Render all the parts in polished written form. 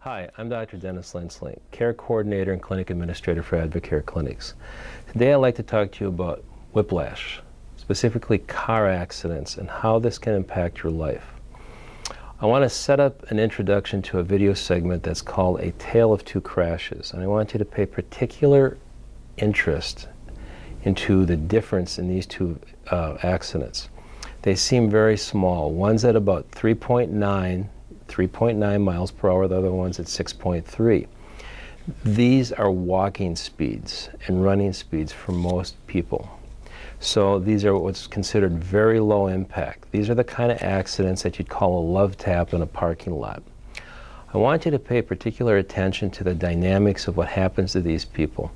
Hi, I'm Dr. Dennis Lensling, Care Coordinator and Clinic Administrator for Advocare Clinics. Today I'd like to talk to you about whiplash, specifically car accidents and how this can impact your life. I want to set up an introduction to a video segment that's called A Tale of Two Crashes, and I want you to pay particular interest into the difference in these two accidents. They seem very small. One's at about 3.9 miles per hour, the other one's at 6.3. These are walking speeds and running speeds for most people. So these are what's considered very low impact. These are the kind of accidents that you'd call a love tap in a parking lot. I want you to pay particular attention to the dynamics of what happens to these people.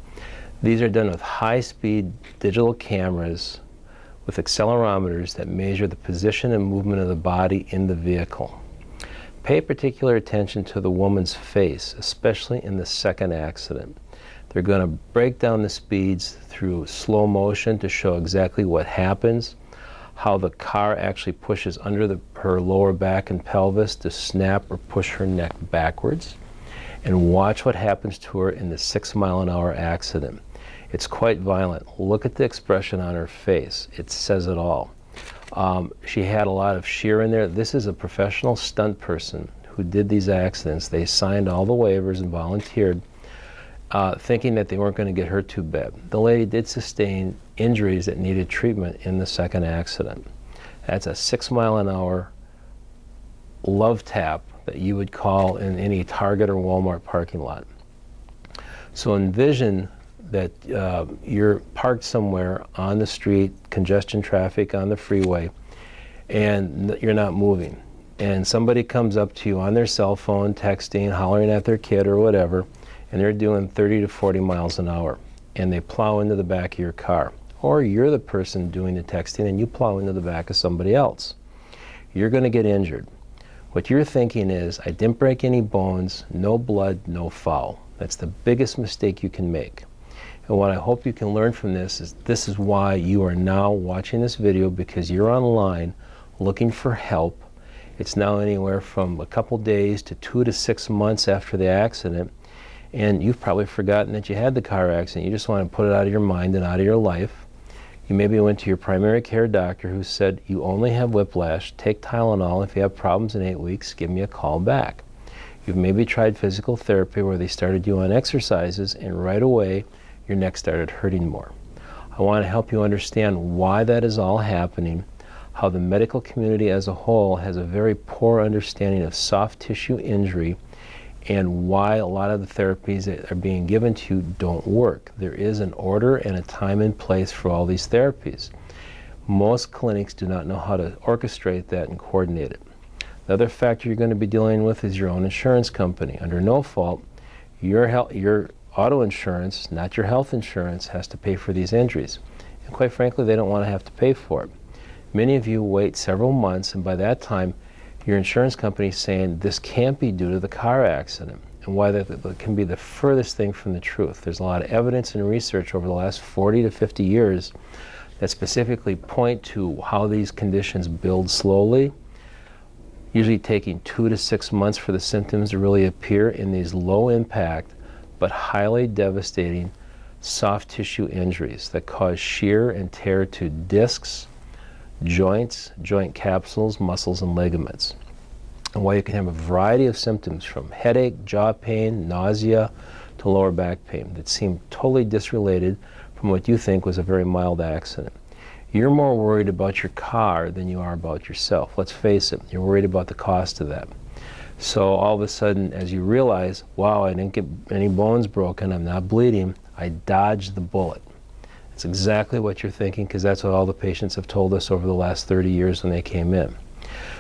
These are done with high-speed digital cameras with accelerometers that measure the position and movement of the body in the vehicle. Pay particular attention to the woman's face, especially in the second accident. They're going to break down the speeds through slow motion to show exactly what happens, how the car actually pushes under her lower back and pelvis to snap or push her neck backwards, and watch what happens to her in the 6-mile-an-hour accident. It's quite violent. Look at the expression on her face. It says it all. She had a lot of shear in there. This is a professional stunt person who did these accidents. They signed all the waivers and volunteered, thinking that they weren't going to get hurt too bad. The lady did sustain injuries that needed treatment in the second accident. That's a 6-mile-an-hour love tap that you would call in any Target or Walmart parking lot. So envision that you're parked somewhere on the street, congestion traffic on the freeway, and you're not moving. And somebody comes up to you on their cell phone, texting, hollering at their kid or whatever, and they're doing 30 to 40 miles an hour, and they plow into the back of your car. Or you're the person doing the texting and you plow into the back of somebody else. You're going to get injured. What you're thinking is, I didn't break any bones, no blood, no foul. That's the biggest mistake you can make. And what I hope you can learn from this is why you are now watching this video, because you're online looking for help. It's now anywhere from a couple days to 2 to 6 months after the accident, and you've probably forgotten that you had the car accident. You just want to put it out of your mind and out of your life. You maybe went to your primary care doctor who said, you only have whiplash, take Tylenol. If you have problems in 8 weeks, give me a call back. You've maybe tried physical therapy where they started you on exercises, and right away your neck started hurting more. I want to help you understand why that is all happening, how the medical community as a whole has a very poor understanding of soft tissue injury, and why a lot of the therapies that are being given to you don't work. There is an order and a time and place for all these therapies. Most clinics do not know how to orchestrate that and coordinate it. The other factor you're going to be dealing with is your own insurance company. Under no fault, your auto insurance, not your health insurance, has to pay for these injuries. And quite frankly, they don't want to have to pay for it. Many of you wait several months, and by that time, your insurance company is saying this can't be due to the car accident. And why that can be the furthest thing from the truth. There's a lot of evidence and research over the last 40 to 50 years that specifically point to how these conditions build slowly, usually taking 2 to 6 months for the symptoms to really appear in these low impact but highly devastating soft tissue injuries that cause shear and tear to discs, joints, joint capsules, muscles, and ligaments. And why you can have a variety of symptoms from headache, jaw pain, nausea, to lower back pain that seem totally disrelated from what you think was a very mild accident. You're more worried about your car than you are about yourself. Let's face it, you're worried about the cost of that. So all of a sudden, as you realize, wow, I didn't get any bones broken, I'm not bleeding, I dodged the bullet. It's exactly what you're thinking, because that's what all the patients have told us over the last 30 years when they came in.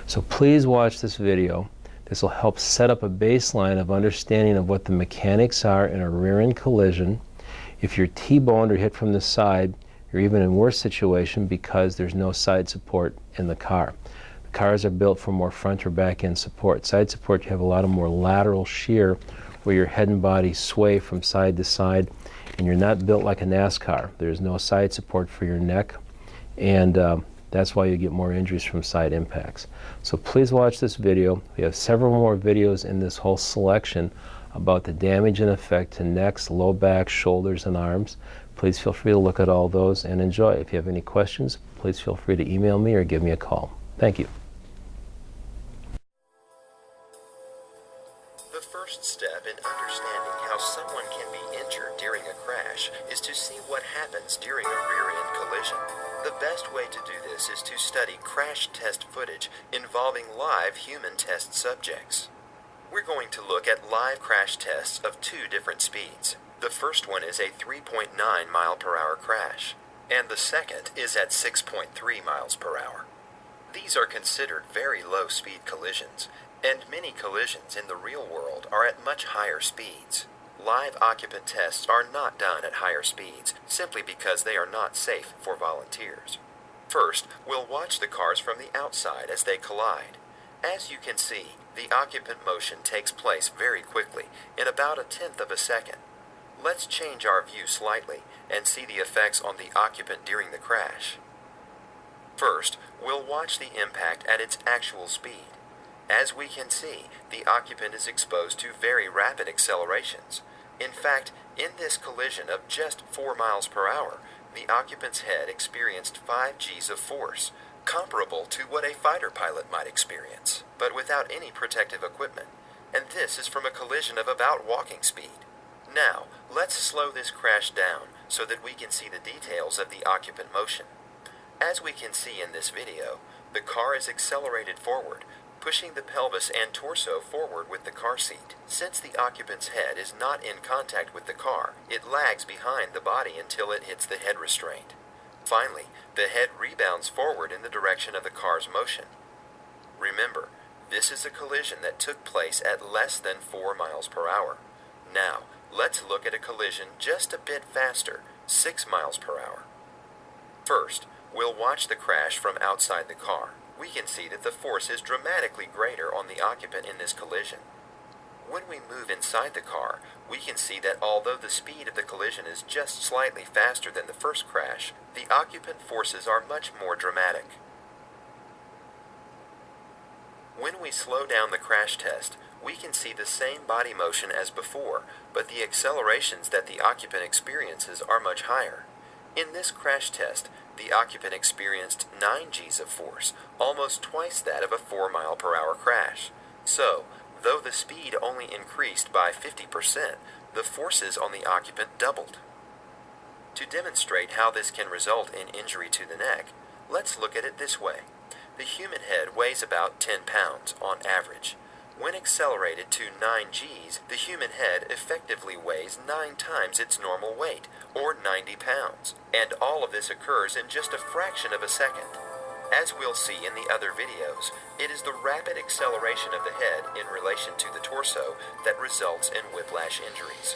So please watch this video. This will help set up a baseline of understanding of what the mechanics are in a rear-end collision. If you're T-boned or hit from the side, you're even in a worse situation because there's no side support in the car. Cars are built for more front or back end support. Side support, you have a lot of more lateral shear where your head and body sway from side to side, and you're not built like a NASCAR. There's no side support for your neck, and That's why you get more injuries from side impacts. So please watch this video. We have several more videos in this whole selection about the damage and effect to necks, low back, shoulders, and arms. Please feel free to look at all those and enjoy. If you have any questions, please feel free to email me or give me a call. Thank you. The first step in understanding how someone can be injured during a crash is to see what happens during a rear-end collision. The best way to do this is to study crash test footage involving live human test subjects. We're going to look at live crash tests of two different speeds. The first one is a 3.9 mile per hour crash, and the second is at 6.3 miles per hour. These are considered very low speed collisions, and many collisions in the real world are at much higher speeds. Live occupant tests are not done at higher speeds simply because they are not safe for volunteers. First, we'll watch the cars from the outside as they collide. As you can see, the occupant motion takes place very quickly, in about 1/10 of a second. Let's change our view slightly and see the effects on the occupant during the crash. First, we'll watch the impact at its actual speed. As we can see, the occupant is exposed to very rapid accelerations. In fact, in this collision of just 4 miles per hour, the occupant's head experienced 5 Gs of force, comparable to what a fighter pilot might experience, but without any protective equipment. And this is from a collision of about walking speed. Now, let's slow this crash down so that we can see the details of the occupant motion. As we can see in this video, the car is accelerated forward, pushing the pelvis and torso forward with the car seat. Since the occupant's head is not in contact with the car, it lags behind the body until it hits the head restraint. Finally, the head rebounds forward in the direction of the car's motion. Remember, this is a collision that took place at less than 4 miles per hour. Now, let's look at a collision just a bit faster, 6 miles per hour. First, we'll watch the crash from outside the car. We can see that the force is dramatically greater on the occupant in this collision. When we move inside the car, we can see that although the speed of the collision is just slightly faster than the first crash, the occupant forces are much more dramatic. When we slow down the crash test, we can see the same body motion as before, but the accelerations that the occupant experiences are much higher. In this crash test, the occupant experienced 9 Gs of force, almost twice that of a 4 mile per hour crash. So, though the speed only increased by 50%, the forces on the occupant doubled. To demonstrate how this can result in injury to the neck, let's look at it this way. The human head weighs about 10 pounds on average. When accelerated to 9 Gs, the human head effectively weighs 9 times its normal weight, or 90 pounds. And all of this occurs in just a fraction of a second. As we'll see in the other videos, it is the rapid acceleration of the head in relation to the torso that results in whiplash injuries.